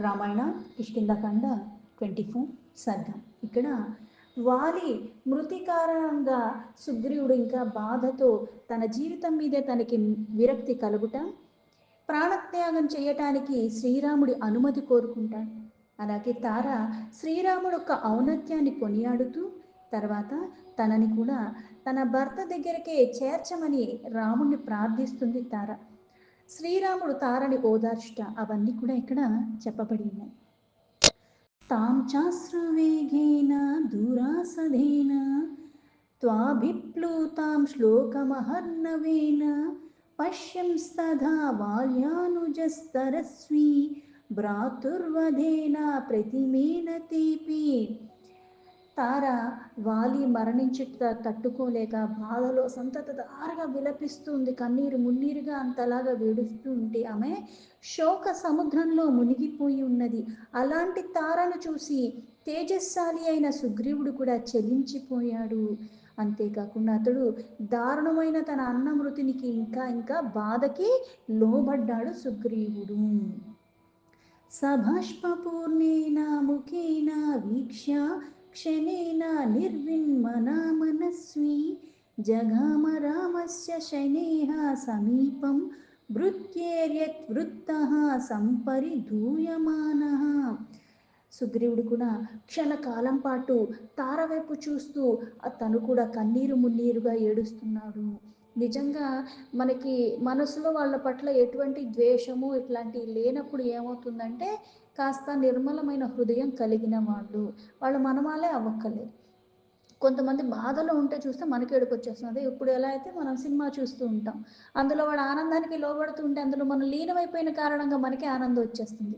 రామాయణ కిష్కింధకాండ 24 సర్గం. ఇక్కడ వాలి మృతి కారణంగా సుగ్రీవుడు ఇంకా బాధతో తన జీవితం మీదే తనకి విరక్తి కలుగుట, ప్రాణత్యాగం చేయటానికి శ్రీరాముడి అనుమతి కోరుకుంటాడు. అలాగే తార శ్రీరాముడు యొక్క ఔన్నత్యాన్ని కొనియాడుతూ తర్వాత తనని కూడా తన భర్త దగ్గరికే చేర్చమని రాముణ్ణి ప్రార్థిస్తుంది తార. శ్రీరాముడు తారని ఓదార్చుట అవన్నీ కూడా ఇక్కడ చెప్పబడి ఉన్నాయి. తాం చాశ్రువేగేన దురాసధేన త్వాభిప్లూతాం శ్లోకమహర్ణవేన పశ్యంస్తథా బాల్యానుజస్తరస్వీ భ్రాతుర్వధేన ప్రతిమేన తీపి. తార వాలి మరణించుట తట్టుకోలేక బాధలో సంతతధారగా విలపిస్తుంది. కన్నీరు మున్నీరుగా అంతలాగా వేడుస్తూ ఉంటే ఆమె శోక సముద్రంలో మునిగిపోయి ఉన్నది. అలాంటి తారను చూసి తేజస్శాలి అయిన సుగ్రీవుడు కూడా చెలించిపోయాడు. అంతేకాకుండా అతడు దారుణమైన తన అన్న మృతినికి ఇంకా బాధకి లోబడ్డాడు సుగ్రీవుడు. సభాష్పూర్ణేన ముఖేన వీక్ష్య క్షణేన నిర్విన్మనా మనస్వి జగామ రామస్య శనేహ సమీపం భృత్యేర్యద్వృత్తః సంపరిధూయమానః. సుగ్రీవుడు కూడా క్షణకాలం పాటు తార వైపు చూస్తూ తను కూడా కన్నీరు మున్నీరుగా ఏడుస్తున్నాడు. నిజంగా మనకి మనసులో వాళ్ళ పట్ల ఎటువంటి ద్వేషము ఇట్లాంటివి లేనప్పుడు ఏమవుతుందంటే కాస్త నిర్మలమైన హృదయం కలిగిన వాళ్ళు మనమాలే అవ్వక్కర్లేదు. కొంతమంది బాధలో ఉంటే చూస్తే మనకి ఏడుపు వచ్చేస్తుంది. ఇప్పుడు ఎలా అయితే మనం సినిమా చూస్తూ ఉంటాం, అందులో వాడు ఆనందానికి లోబడుతూ ఉంటే అందులో మనం లీనమైపోయిన కారణంగా మనకి ఆనందం వచ్చేస్తుంది.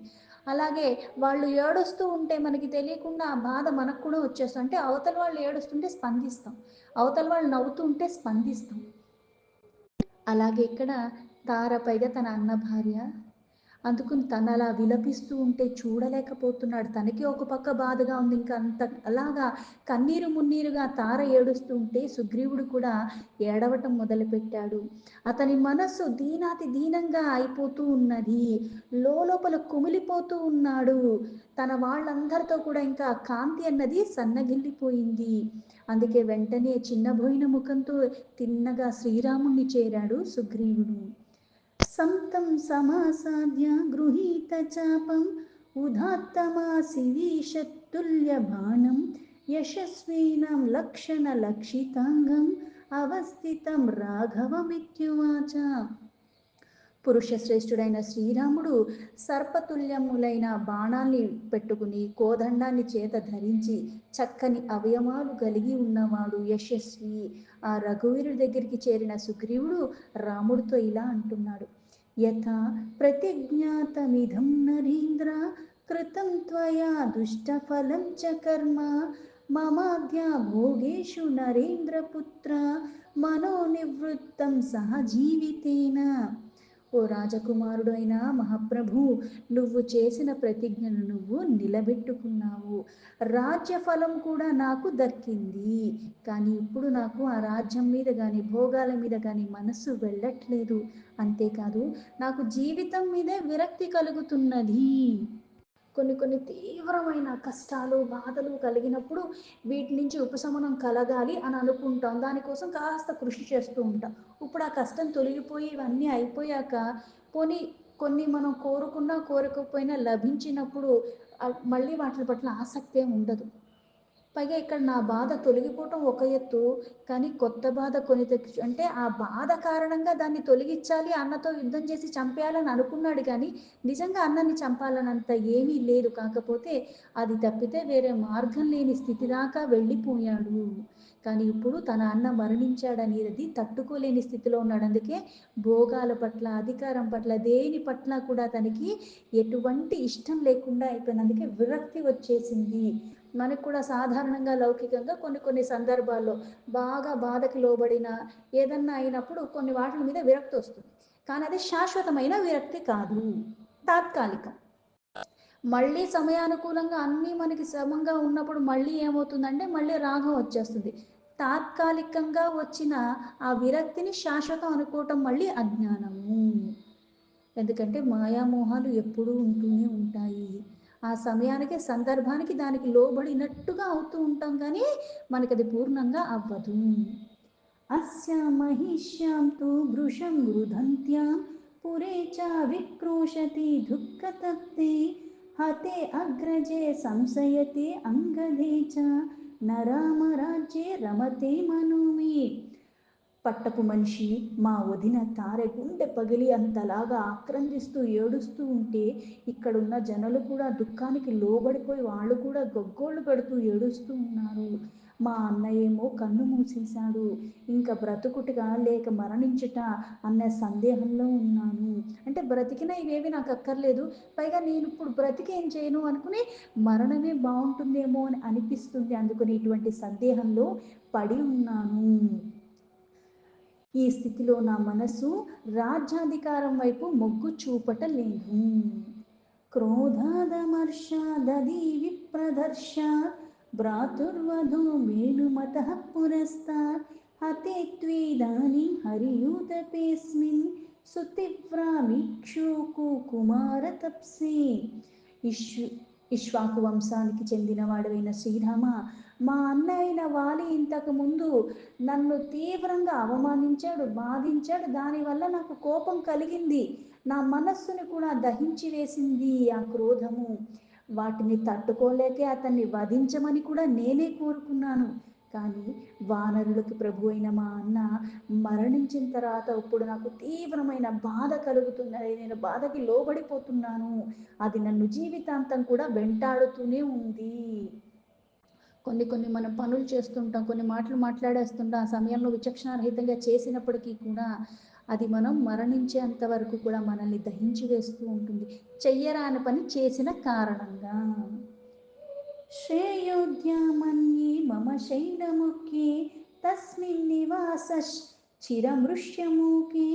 అలాగే వాళ్ళు ఏడుస్తూ ఉంటే మనకి తెలియకుండా ఆ బాధ మనకు కూడా వచ్చేస్తుంది. అంటే అవతల వాళ్ళు ఏడుస్తుంటే స్పందిస్తాం, అవతల వాళ్ళు నవ్వుతూ ఉంటే స్పందిస్తాం. అలాగే ఇక్కడ తార పైగా తన అన్న భార్య, అందుకుని తను అలా విలపిస్తూ ఉంటే చూడలేకపోతున్నాడు. తనకి ఒక పక్క బాధగా ఉంది, ఇంకా అంత అలాగా కన్నీరు మున్నీరుగా తార ఏడుస్తూ ఉంటే సుగ్రీవుడు కూడా ఏడవటం మొదలుపెట్టాడు. అతని మనస్సు దీనాతి దీనంగా అయిపోతూ ఉన్నది, లోపల కుమిలిపోతూ ఉన్నాడు. తన వాళ్ళందరితో కూడా ఇంకా కాంతి అన్నది సన్నగిల్లిపోయింది. అందుకే వెంటనే చిన్నబోయిన ముఖంతో తిన్నగా శ్రీరాముణ్ణి చేరాడు సుగ్రీవుడు. సంతం సమాసాద్య గృహీత చాపం ఉదాత్తమాసివీషతుల్య బాణం యశస్వీనం లక్షణ లక్షితాంగం అవస్థితం రాఘవమిత్యువాచ. పురుష శ్రేష్ఠుడైన శ్రీరాముడు సర్పతుల్యములైన బాణాన్ని పెట్టుకుని కోదండాన్ని చేత ధరించి చక్కని అవయవాలు కలిగి ఉన్నవాడు యశస్వి ఆ రఘువీరుడి దగ్గరికి చేరిన సుగ్రీవుడు రాముడితో ఇలా అంటున్నాడు. యథా ప్రతిజ్ఞాతమిదం నరేంద్ర కృతం త్వయా దుష్టఫలం చ కర్మ మమాద్య భోగేషు నరేంద్రపుత్ర మనోనివృత్తం సహజీవితేన. ఓ రాజకుమారుడు అయిన మహాప్రభు, నువ్వు చేసిన ప్రతిజ్ఞను నువ్వు నిలబెట్టుకున్నావు. రాజ్యఫలం కూడా నాకు దక్కింది. కానీ ఇప్పుడు నాకు ఆ రాజ్యం మీద కానీ భోగాల మీద కానీ మనస్సు వెళ్ళట్లేదు. అంతేకాదు నాకు జీవితం మీదే విరక్తి కలుగుతున్నది. కొన్ని తీవ్రమైన కష్టాలు బాధలు కలిగినప్పుడు వీటి నుంచి ఉపశమనం కలగాలి అని అనుకుంటాం. దానికోసం కాస్త కృషి చేస్తూ ఉంటాం. ఇప్పుడు ఆ కష్టం తొలగిపోయి ఇవన్నీ అయిపోయాక పోనీ కొన్ని మనం కోరుకున్నా కోరకపోయినా లభించినప్పుడు మళ్ళీ వాటి పట్ల ఆసక్తి ఉండదు. పైగా ఇక్కడ నా బాధ తొలగిపోవటం ఒక ఎత్తు, కానీ కొత్త బాధ కొని అంటే ఆ బాధ కారణంగా దాన్ని తొలగించాలి, అన్నతో యుద్ధం చేసి చంపేయాలని అనుకున్నాడు. కానీ నిజంగా అన్నని చంపాలనంత ఏమీ లేదు. కాకపోతే అది తప్పితే వేరే మార్గం లేని స్థితి దాకా వెళ్ళిపోయాడు. కానీ ఇప్పుడు తన అన్న మరణించాడనేది తట్టుకోలేని స్థితిలో ఉన్నాడు. అందుకే భోగాల పట్ల అధికారం పట్ల దేని పట్ల కూడా తనకి ఎటువంటి ఇష్టం లేకుండా అయిపోయింది. అందుకే విరక్తి వచ్చేసింది. మనకు కూడా సాధారణంగా లౌకికంగా కొన్ని సందర్భాల్లో బాగా బాధకి లోబడిన ఏదన్నా అయినప్పుడు కొన్ని వాటి మీద విరక్తి వస్తుంది. కానీ అది శాశ్వతమైన విరక్తి కాదు, తాత్కాలికం. మళ్ళీ సమయానుకూలంగా అన్నీ మనకి సమంగా ఉన్నప్పుడు మళ్ళీ ఏమవుతుందంటే మళ్ళీ రాగం వచ్చేస్తుంది. తాత్కాలికంగా వచ్చిన ఆ విరక్తిని శాశ్వతం అనుకోవటం మళ్ళీ అజ్ఞానము. ఎందుకంటే మాయామోహాలు ఎప్పుడూ ఉంటూనే ఉంటాయి. ఆ సమయానికి, సందర్భానికి దానికి లోబడినట్టుగా అవుతూ ఉంటాం కానీ మనకది పూర్ణంగా అవ్వదు. अस्यां महिष्यां तु वृषं रुदन्त्यां पुरे च विक्रोशति दुःखतप्ते हते अग्रजे संशयते अंगदे च न रामराज्ये रमते मनो मे. పట్టపు మనిషి మా వదిన తారె గుండె పగిలి అంతలాగా ఆక్రందిస్తూ ఏడుస్తూ ఉంటే ఇక్కడున్న జనులు కూడా దుఃఖానికి లోబడిపోయి వాళ్ళు కూడా గగ్గోళ్ళు పెడుతూ ఏడుస్తూ ఉన్నారు. మా అన్నయ్య ఏమో కన్ను మూసేశాడు, ఇంకా బ్రతుకుటగా లేక మరణించుట అన్న సందేహంలో ఉన్నాను. అంటే బ్రతికినా ఇవేవి నాకు అక్కర్లేదు, పైగా నేను ఇప్పుడు బ్రతికేం చేయను అనుకుని మరణమే బాగుంటుందేమో అని అనిపిస్తుంది, అందుకని ఇటువంటి సందేహంలో పడి ఉన్నాను. ఈ స్థితిలో నా మనసు రాజ్యాధికారం వైపు మొగ్గు చూపటలేదు. క్రోధాదమర్షాదీ విప్రదర్శ భ్రాతుర్వధూ మేనుమతః పురస్తాత్ హతే త్వేదానీం హరియూతపేస్మిన్ సుతివ్రామిక్షూకు కుమారతప్సే. ఇష్యు ఇక్ష్వాకు వంశానికి చెందినవాడైన శ్రీరామ, మా అన్న అయిన వాలి ఇంతకు ముందు నన్ను తీవ్రంగా అవమానించాడు, బాధించాడు. దానివల్ల నాకు కోపం కలిగింది, నా మనస్సుని కూడా దహించి వేసింది ఆ క్రోధము. వాటిని తట్టుకోలేకే అతన్ని వధించమని కూడా నేనే కోరుకున్నాను. కానీ వానరులకు ప్రభు అయిన మా అన్న మరణించిన తర్వాత ఇప్పుడు నాకు తీవ్రమైన బాధ కలుగుతున్నది, నేను బాధకి లోబడిపోతున్నాను. అది నన్ను జీవితాంతం కూడా వెంటాడుతూనే ఉంది. కొన్ని మనం పనులు చేస్తుంటాం, కొన్ని మాటలు మాట్లాడేస్తుంటాం, ఆ సమయంలో విచక్షణారహితంగా చేసినప్పటికీ కూడా అది మనం మరణించేంత వరకు కూడా మనల్ని దహించి వేస్తూ ఉంటుంది, చెయ్యరాని పని చేసిన కారణంగా. శ్రేయోద్యామన్యే మమ శైలముఖ్యే తస్మిన్ నివాస చిరమృష్యమూకే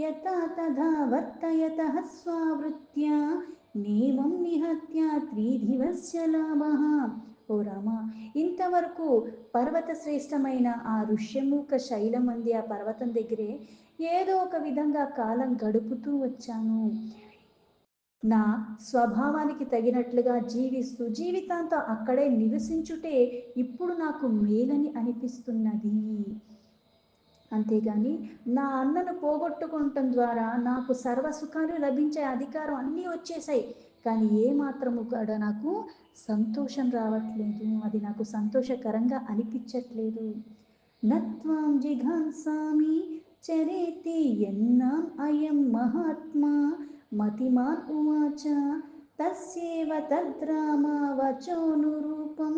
యథా తథా వర్తయతః స్వావృత్యా నేమం నిహత్య త్రిదివస్య లాభః. ఓ రామ, ఇంతవరకు పర్వత శ్రేష్టమైన ఆ ఋష్యముఖ శైలం అంది ఆ పర్వతం దగ్గరే ఏదో ఒక విధంగా కాలం గడుపుతూ వచ్చాను. నా స్వభావానికి తగినట్లుగా జీవిస్తూ జీవితాంతం అక్కడే నివసించుటే ఇప్పుడు నాకు మేలని అనిపిస్తున్నది. అంతేగాని నా అన్నను పోగొట్టుకోవటం ద్వారా నాకు సర్వసుఖాలు లభించే అధికారం అన్నీ వచ్చేసాయి, కానీ ఏ మాత్రము కూడా నాకు సంతోషం రావట్లేదు, అది నాకు సంతోషకరంగా అనిపించట్లేదు. నత్వాం జిఘాంసామి చరేతి యన్నాం అయం మహాత్మా మతిమాన్ ఉవాచ తస్యేవ తద్రామ వచోనురూపం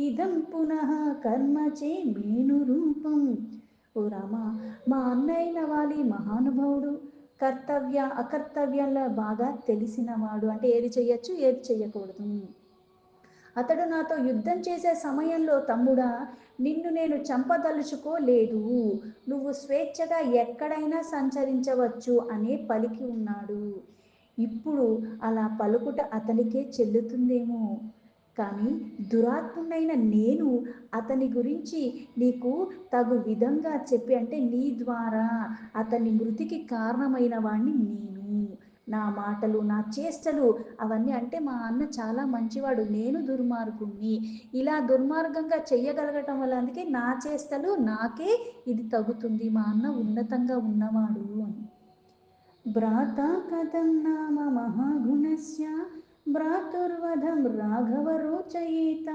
ఇదం పునః కర్మ చే మేనురూపం. ఓ రామ, మా అన్నయ్య వాలి మహానుభావుడు, కర్తవ్య అకర్తవ్యంలో బాగా తెలిసినవాడు, అంటే ఏది చెయ్యొచ్చు ఏది చెయ్యకూడదు. అతడు నాతో యుద్ధం చేసే సమయంలో తమ్ముడా, నిన్ను నేను చంపదలుచుకోలేదు, నువ్వు స్వేచ్ఛగా ఎక్కడైనా సంచరించవచ్చు అనే పలికి ఉన్నాడు. ఇప్పుడు అలా పలుకుట అతనికే చెల్లుతుందేమో, కానీ దురాత్ముడైన నేను అతని గురించి నీకు తగు విధంగా చెప్పి, అంటే నీ ద్వారా అతని మృతికి కారణమైన వాణ్ణి నేను. నా మాటలు నా చేష్టలు అవన్నీ, అంటే మా అన్న చాలా మంచివాడు, నేను దుర్మార్గుణ్ణి, ఇలా దుర్మార్గంగా చెయ్యగలగటం వల్ల అందుకే నా చేష్టలు నాకే ఇది తగుతుంది, మా అన్న ఉన్నతంగా ఉన్నవాడు అని. భ్రాతా కథం నామ మహాగుణస్య భ్రాతుర్వధం రాఘవ రోచయేత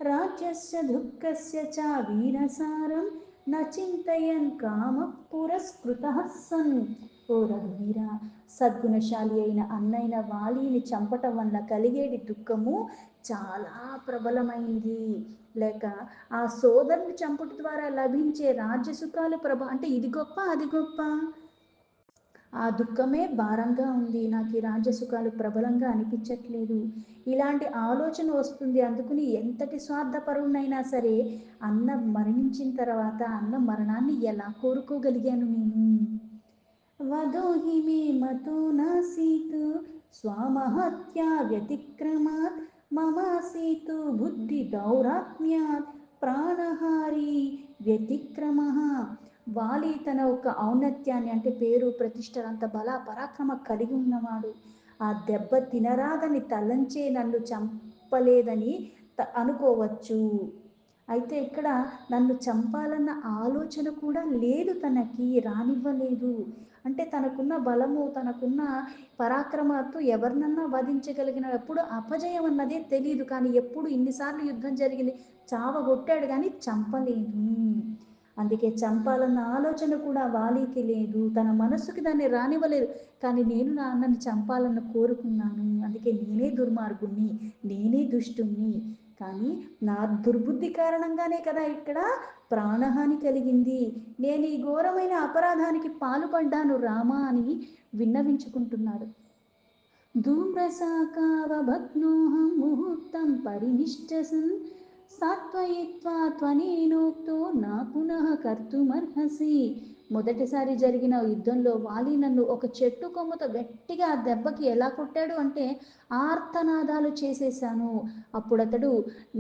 రాజ్యస్య దుఃఖస్య చ వీరసారం న చింతయన్ కామ పురస్కృతః సన్. ఓ రఘువీర, సద్గుణశాలి అయిన అన్నైన వాలిని చంపటం వల్ల కలిగేటి దుఃఖము చాలా ప్రబలమైంది, లేక ఆ సోదరుని చంపుట ద్వారా లభించే రాజ్యసుఖాలు అంటే ఇది గొప్ప అది గొప్ప, ఆ దుఃఖమే భారంగా ఉంది, నాకు ఈ రాజ్యసుఖాలు ప్రబలంగా అనిపించట్లేదు, ఇలాంటి ఆలోచన వస్తుంది. అందుకని ఎంతటి స్వార్థపరుణ్ణైనా సరే అన్న మరణించిన తర్వాత అన్న మరణాన్ని ఎలా కోరుకోగలిగాను నేను. వదోహి మే మతో నాసీతు స్వమహత్యా వ్యతిక్రమాత్ మమాసీతు బుద్ధి దౌరాత్మ్యాత్ ప్రాణహారి వ్యతిక్రమః. వాలి తన ఒక ఔన్నత్యాన్ని అంటే పేరు ప్రతిష్టలంత బల పరాక్రమ కలిగి ఉన్నవాడు. ఆ దెబ్బ తినరాదని తలంచే నన్ను చంపలేదని అనుకోవచ్చు. అయితే ఇక్కడ నన్ను చంపాలన్న ఆలోచన కూడా లేదు, తనకి రానివ్వలేదు. అంటే తనకున్న బలము, తనకున్న పరాక్రమతో ఎవరినన్నా వధించగలిగినప్పుడు అపజయం అన్నదే తెలియదు. కానీ ఎప్పుడు ఇన్నిసార్లు యుద్ధం జరిగింది, చావగొట్టాడు కానీ చంపలేదు. అందుకే చంపాలన్న ఆలోచన కూడా వాలీకి లేదు, తన మనస్సుకి దాన్ని రానివ్వలేదు. కానీ నేను నా అన్నని చంపాలన్న కోరుకున్నాను, అందుకే నేనే దుర్మార్గుణ్ణి, నేనే దుష్టుణ్ణి. కానీ నా దుర్బుద్ధి కారణంగానే కదా ఇక్కడ ప్రాణహాని కలిగింది. నేను ఈ ఘోరమైన అపరాధానికి పాల్పడ్డాను రామా అని విన్నవించుకుంటున్నాడు. ధూమ్రసాకావభగ్నోహం ముహూర్తం పరినిష్టసన్ సాత్వయిత్వా త్వనేనోక్తో నా పునః కర్తుమర్హసి. మొదటిసారి జరిగిన యుద్ధంలో వాలి నన్ను ఒక చెట్టు కొమ్మతో గట్టిగా ఆ దెబ్బకి ఎలా కొట్టాడు అంటే ఆర్తనాదాలు చేసేశాను. అప్పుడు అతడు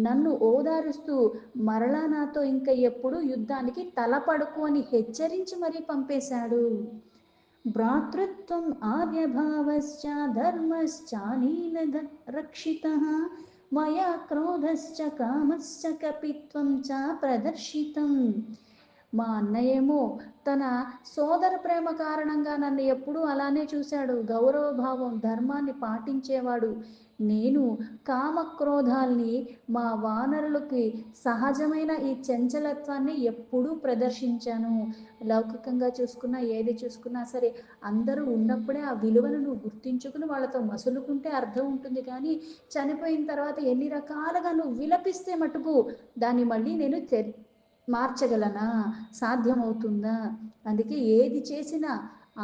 నన్ను ఓదారుస్తూ మరలా నాతో ఇంకా ఎప్పుడు యుద్ధానికి తలపడుకు అని హెచ్చరించి మరీ పంపేశాడు. భ్రాతృత్వం ఆర్యభావశ్చ ధర్మశ్చానేన రక్షితః మయా క్రోధశ్చ కామశ్చ కపిత్వం చ ప్రదర్శితం. మా అన్నయ్యేమో తన సోదర ప్రేమ కారణంగా నన్ను ఎప్పుడూ అలానే చూశాడు, గౌరవభావం ధర్మాన్ని పాటించేవాడు. నేను కామక్రోధాల్ని, మా వానరులకి సహజమైన ఈ చంచలత్వాన్ని ఎప్పుడూ ప్రదర్శించాను. లౌకికంగా చూసుకున్నా ఏది చూసుకున్నా సరే అందరూ ఉన్నప్పుడే ఆ విలువను నువ్వు గుర్తించుకుని వాళ్ళతో మసులుకుంటే అర్థం ఉంటుంది. కానీ చనిపోయిన తర్వాత ఎన్ని రకాలుగా నువ్వు విలపిస్తే మటుకు దాన్ని మళ్ళీ నేను మార్చగలనా, సాధ్యమవుతుందా? అందుకే ఏది చేసినా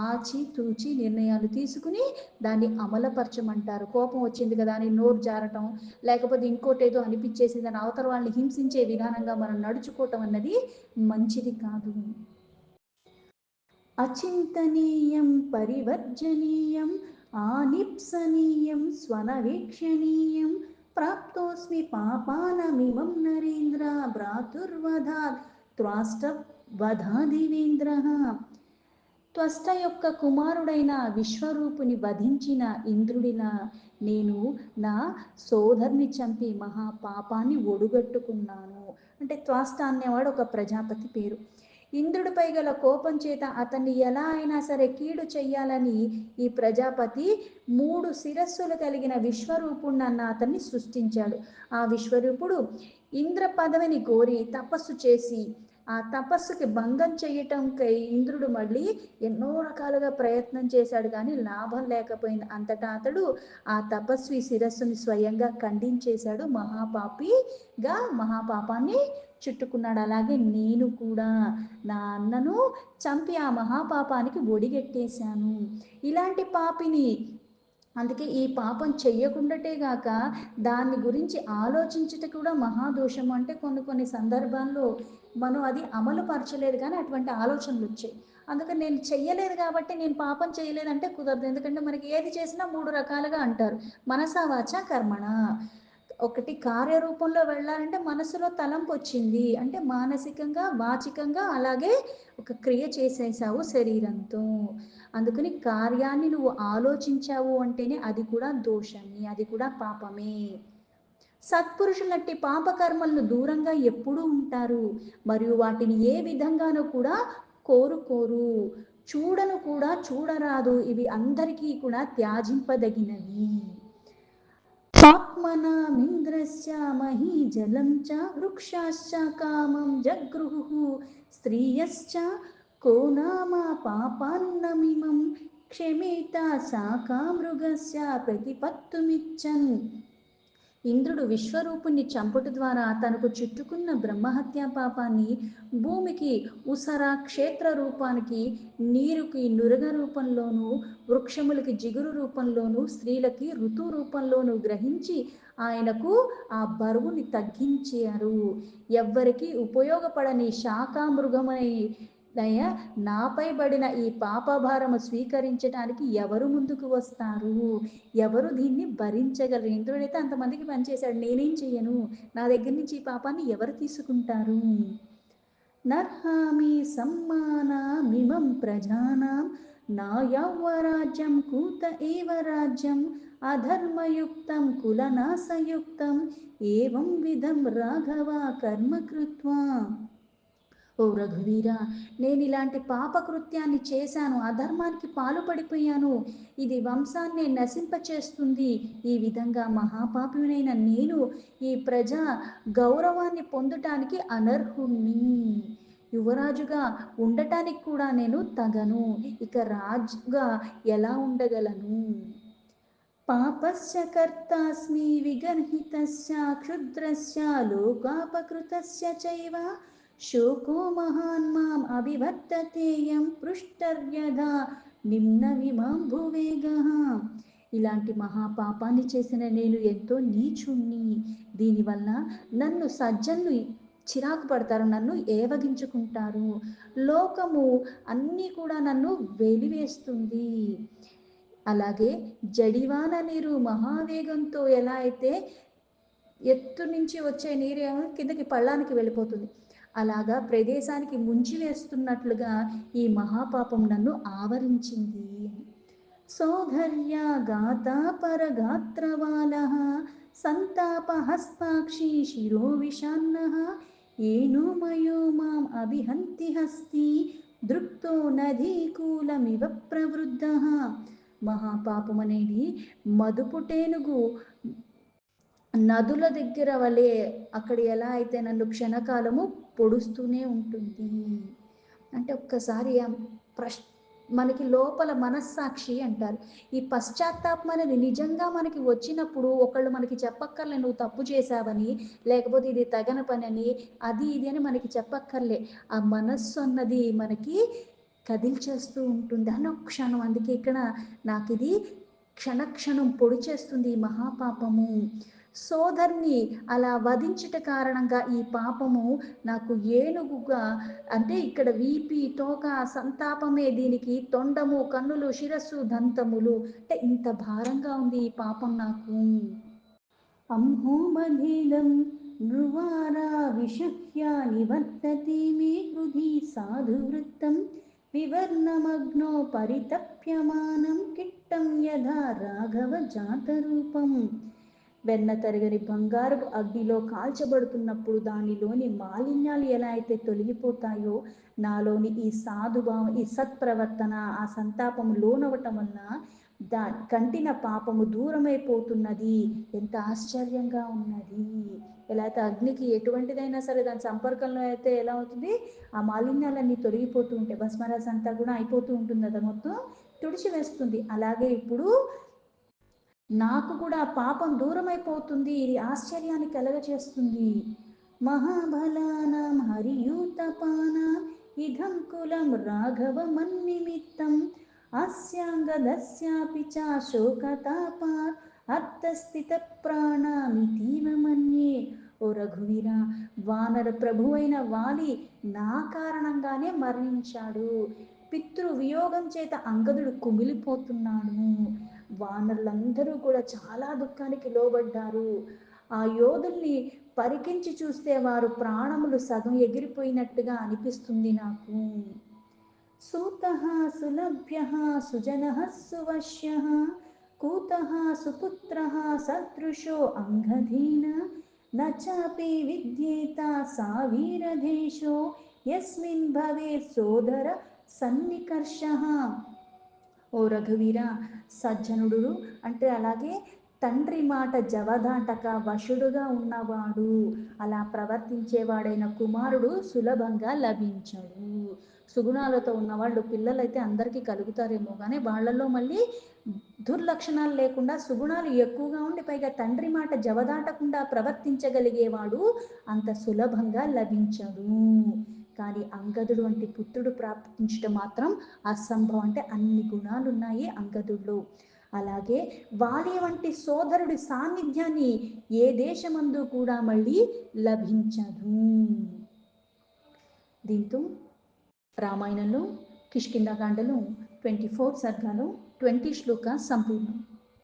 ఆచి తూచి నిర్ణయాలు తీసుకుని దాన్ని అమలుపరచమంటారు. కోపం వచ్చింది కదా అని నోరు జారటం, లేకపోతే ఇంకోటి ఏదో అనిపించేసిందని అవతల వాళ్ళని హింసించే విధానంగా మనం నడుచుకోవటం అన్నది మంచిది కాదు. అచింతనీయం పరివర్జనీయం ఆనిప్సనీయం స్వనవీక్షణీయం ప్రాప్తోస్మి పాపానమిమం నరేంద్ర భ్రాతుర్వధాత్ త్వాష్టవధాదివేంద్ర. త్వష్ట యొక్క కుమారుడైన విశ్వరూపుని వధించిన ఇంద్రుడిలా నేను నా సోదరుని చంపి మహాపాపాన్ని ఒడుగట్టుకున్నాను. అంటే త్వాష్ట అనేవాడు ఒక ప్రజాపతి పేరు. ఇంద్రుడిపై గల కోపం చేత అతన్ని ఎలా అయినా సరే కీడు చెయ్యాలని ఈ ప్రజాపతి 3 శిరస్సులు కలిగిన విశ్వరూపుణ్ణన్న అతన్ని సృష్టించాడు. ఆ విశ్వరూపుడు ఇంద్ర పదవిని కోరి తపస్సు చేసి ఆ తపస్సుకి భంగం చేయటంకై ఇంద్రుడు మళ్ళీ ఎన్నో రకాలుగా ప్రయత్నం చేశాడు, కానీ లాభం లేకపోయింది. అంతటా అతడు ఆ తపస్వి శిరస్సుని స్వయంగా ఖండించేశాడు, మహాపాపిగా మహాపాపాన్ని చుట్టుకున్నాడు. అలాగే నేను కూడా నా అన్నను చంపి ఆ మహాపాపానికి ఒడిగట్టేశాను. ఇలాంటి పాపిని, అందుకే ఈ పాపం చెయ్యకుండాటే గాక దాన్ని గురించి ఆలోచించుట కూడా మహాదోషం. అంటే కొన్ని కొన్ని సందర్భాల్లో మనం అది అమలు పరచలేదు కానీ అటువంటి ఆలోచనలు వచ్చాయి. అందుకని నేను చెయ్యలేదు కాబట్టి నేను పాపం చేయలేదంటే కుదరదు. ఎందుకంటే మనకి ఏది చేసినా 3 రకాలుగా అంటారు, మనసా వాచ కర్మణ. ఒకటి కార్యరూపంలో వెళ్ళాలంటే మనసులో తలంపు వచ్చింది అంటే మానసికంగా వాచికంగా అలాగే ఒక క్రియ చేసేసావు శరీరంతో. అందుకని కార్యాన్ని నువ్వు ఆలోచించావు అంటేనే అది కూడా దోషమే, అది కూడా పాపమే. సత్పురుషులట్టి పాపకర్మలను దూరంగా ఎప్పుడూ ఉంటారు మరియు వాటిని ఏ విధంగానూ కూడా కోరుకోరు. చూడను కూడా చూడరాదు, ఇవి అందరికీ కూడా త్యాజింపదగినవి. ఆత్మనామింద్రస్య మహీజలం చ వృక్షాశ్చ కామం జగృహుః స్త్రియశ్చ కో నామ పాపాన్నమిమం క్షమేత శాకామృగస్య ప్రతిపత్తుమిచ్చన్. ఇంద్రుడు విశ్వరూపుణ్ణి చంపుట ద్వారా తనకు చుట్టుకున్న బ్రహ్మహత్యా పాపాన్ని భూమికి ఉసర క్షేత్ర రూపానికి, నీరుకి నురగ రూపంలోనూ, వృక్షములకి జిగురు రూపంలోనూ, స్త్రీలకి ఋతు రూపంలోనూ గ్రహించి ఆయనకు ఆ బరువుని తగ్గించారు. ఎవ్వరికి ఉపయోగపడని శాకామృగమై దయ నాపై పడిన ఈ పాపభారము స్వీకరించడానికి ఎవరు ముందుకు వస్తారు, ఎవరు దీన్ని భరించగలరు? ఇంద్రుడైతే అంతమందికి పనిచేశాడు, నేనేం చెయ్యను, నా దగ్గర నుంచి ఈ పాపాన్ని ఎవరు తీసుకుంటారు? నర్హామి సమ్మానామిమం ప్రజానాం నా యౌవరాజ్యం కూత ఏవ రాజ్యం అధర్మయుక్తం కులనాశయుక్తం ఏవం విధం రాఘవ కర్మ కృత్వా. ఓ రఘువీర, నేను ఇలాంటి పాపకృత్యాన్ని చేశాను, అధర్మానికి పాలుపడిపోయాను, ఇది వంశాన్ని నశింపచేస్తుంది. ఈ విధంగా మహాపాపినైన నేను ఈ ప్రజా గౌరవాన్ని పొందటానికి అనర్హుణ్ణి. యువరాజుగా ఉండటానికి కూడా నేను తగను, ఇక రాజుగా ఎలా ఉండగలను? పాపస్య కర్తాస్మి విగర్హితస్య క్షుద్రస్య లోకాపకృతస్య చైవ శోకో మహాన్ మాం అభివర్తతేయం పృష్టర్యథా నిమ్నమిమాం భువేగః. ఇలాంటి మహాపాపాన్ని చేసిన నేను ఎంతో నీచుణ్ణి. దీనివల్ల నన్ను సజ్జనులు చిరాకు పడతారు, నన్ను ఏవగించుకుంటారు, లోకము అన్నీ కూడా నన్ను వెలివేస్తుంది. అలాగే జడివాన నీరు మహావేగంతో ఎలా అయితే ఎత్తు నుంచి వచ్చే నీరు ఏమో కిందకి పళ్ళానికి వెళ్ళిపోతుంది, అలాగా ప్రదేశానికి ముంచి వేస్తున్నట్లుగా ఈ మహాపాపం నన్ను ఆవరించింది. సౌధర్య గాతా పరగాత్రవాలః సంతాపహస్తాక్షి శిరో విషాన్నః ఏనో మయో మాం అభిహంతి హస్తి దృప్తో నదీకూలమివ ప్రవృద్ధః. మహాపాపం అనేది మదుపుటేనుగు నదుల దగ్గర వలె అక్కడ ఎలా అయితే నన్ను క్షణకాలము పొడుస్తూనే ఉంటుంది. అంటే ఒక్కసారి మనకి లోపల మనస్సాక్షి అంటారు, ఈ పశ్చాత్తాపం అనేది నిజంగా మనకి వచ్చినప్పుడు ఒకళ్ళు మనకి చెప్పక్కర్లే నువ్వు తప్పు చేశావని, లేకపోతే ఇది తగన పని అని, అది ఇది అని మనకి చెప్పక్కర్లే, ఆ మనస్సు అన్నది మనకి కదిల్చేస్తూ ఉంటుంది అనుక్షణం. అందుకే ఇక్కడ నాకు ఇది క్షణక్షణం పొడి చేస్తుంది ఈ మహాపాపము. సోదరుని అలా వధించుట కారణంగా ఈ పాపము నాకు ఏనుగుగా, అంటే ఇక్కడ వీపి తోక సంతాపమే దీనికి తొండము కన్నులు శిరస్సు దంతములు, అంటే ఇంత భారంగా ఉంది ఈ పాపం నాకు. అంహోమధీలం నృవారా విషహ్య నివర్తతే మే హృది సాధువృత్తం వివర్ణమగ్నో పరితప్యమానం కిట్టం యథా రాఘవ జాతరూపం. వెన్న తరగని బంగారపు అగ్నిలో కాల్చబడుతున్నప్పుడు దానిలోని మాలిన్యాలు ఎలా అయితే తొలగిపోతాయో, నాలోని ఈ సాధుభావం, ఈ సత్ప్రవర్తన, ఆ సంతాపము లోనవటం వల్ల కంటిన పాపము దూరమైపోతున్నది. ఎంత ఆశ్చర్యంగా ఉన్నది! ఎలా అయితే అగ్నికి ఎటువంటిదైనా సరే దాని సంపర్కంలో అయితే ఎలా అవుతుంది, ఆ మాలిన్యాలన్నీ తొలగిపోతూ ఉంటాయి, భస్మరాశి అంతా కూడా అయిపోతూ ఉంటుంది కదా, మొత్తం తుడిచివేస్తుంది. అలాగే ఇప్పుడు నాకు కూడా పాపం దూరమైపోతుంది, ఇది ఆశ్చర్యాన్ని కలగచేస్తుంది. మహాబలానాం హరియూతపానాం ఇదం కులం రాఘవమన్నిమిత్తం అస్యాంగదస్యాపి చ శోకతాపాత్ అర్థస్థిత ప్రాణామితీవ మన్యే. ఓ రఘువీర, వానర ప్రభువైన వాలి నా కారణంగానే మరణించాడు. పితృ వియోగం చేత అంగదుడు కుమిలిపోతున్నాడు. వానరులందరూ కూడా చాలా దుఃఖానికి లోబడ్డారు. ఆ యోధుల్ని పరికించి చూస్తే వారు ప్రాణములు సగం ఎగిరిపోయినట్టుగా అనిపిస్తుంది నాకు. సూతః సులభ్యః సుజనః సువశ్యః కూతః సుపుత్రః సదృశో అంగధీన నచాపి విద్యేత సా వీరదేశో యస్మిన్ భవేత్ సోదర సన్నికర్షః. ఓ రఘువీర, సజ్జనుడు అంటే అలాగే తండ్రి మాట జవదాటక వశుడుగా ఉన్నవాడు, అలా ప్రవర్తించేవాడైన కుమారుడు సులభంగా లభించడు. సుగుణాలతో ఉన్నవాళ్ళు పిల్లలైతే అందరికీ కలుగుతారేమో కానీ వాళ్ళల్లో మళ్ళీ దుర్లక్షణాలు లేకుండా సుగుణాలు ఎక్కువగా ఉండి పైగా తండ్రి మాట జవదాటకుండా ప్రవర్తించగలిగేవాడు అంత సులభంగా లభించడు. కానీ అంగదుడు వంటి పుత్రుడు ప్రాప్తించడం మాత్రం అసంభవం. అంటే అన్ని గుణాలు ఉన్నాయి అంగదుడిలో. అలాగే వాలి వంటి సోదరుడి సాన్నిధ్యాన్ని ఏ దేశమందు కూడా మళ్ళీ లభించదు. దీంతో రామాయణంలో కిష్కింధాకాండలో 24 సర్గాలు 20 శ్లోక సంపూర్ణం.